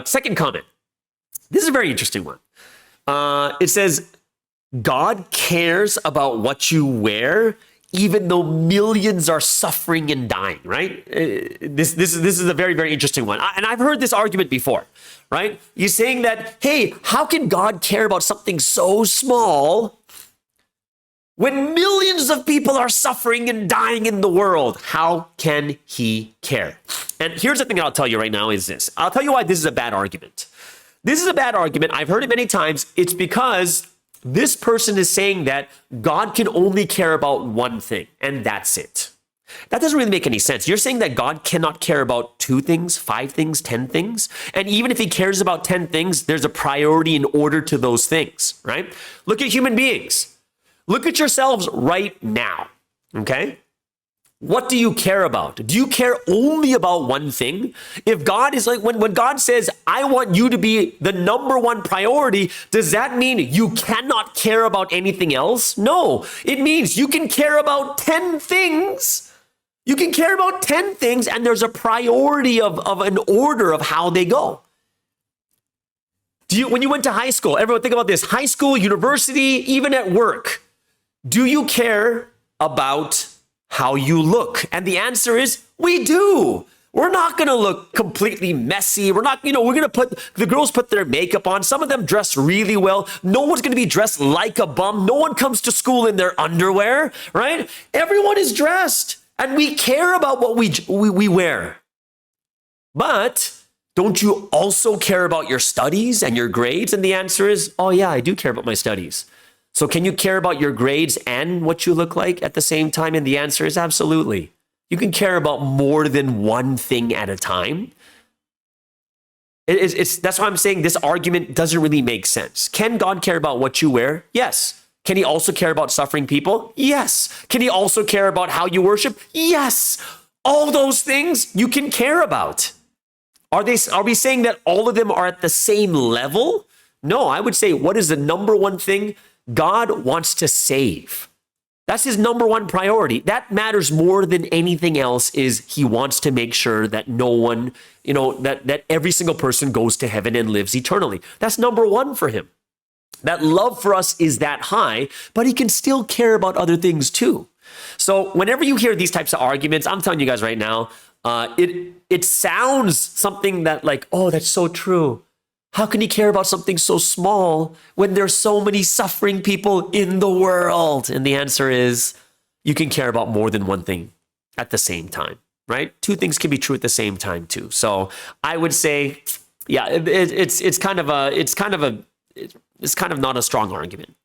Second comment. This is a very interesting one. It says, God cares about what you wear, even though millions are suffering and dying, right? This is a very, very interesting one. And I've heard this argument before, right? You're saying that, hey, how can God care about something so small when millions of people are suffering and dying in the world? How can he care? And here's the thing I'll tell you right now is this. I'll tell you why this is a bad argument. This is a bad argument. I've heard it many times. It's because this person is saying that God can only care about one thing, and that's it. That doesn't really make any sense. You're saying that God cannot care about 2 things, 5 things, 10 things. And even if he cares about 10 things, there's a priority in order to those things, right? Look at human beings. Look at yourselves right now, okay? What do you care about? Do you care only about one thing? If God is like, when God says, I want you to be the number one priority, does that mean you cannot care about anything else? No, it means you can care about 10 things. You can care about 10 things, and there's a priority of an order of how they go. When you went to high school, everyone think about this, high school, university, even at work, do you care about how you look? And the answer is, we do. We're not going to look completely messy. We're not, we're going to the girls put their makeup on. Some of them dress really well. No one's going to be dressed like a bum. No one comes to school in their underwear, right? Everyone is dressed, and we care about what we wear. But don't you also care about your studies and your grades? And the answer is, oh yeah, I do care about my studies. So can you care about your grades and what you look like at the same time? And the answer is absolutely. You can care about more than one thing at a time. That's why I'm saying this argument doesn't really make sense. Can God care about what you wear? Yes. Can he also care about suffering people? Yes. Can he also care about how you worship? Yes. All those things you can care about. Are we saying that all of them are at the same level? No, I would say, what is the number one thing? God wants to save. That's his number one priority. That matters more than anything else. Is he wants to make sure that no one, that every single person goes to heaven and lives eternally. That's number one for him. That love for us is that high, but he can still care about other things too. So whenever you hear these types of arguments, I'm telling you guys right now, it sounds something that like, oh, that's so true. How can he care about something so small when there's so many suffering people in the world? And the answer is, you can care about more than one thing at the same time, right? 2 things can be true at the same time too. So I would say, yeah, it's kind of not a strong argument.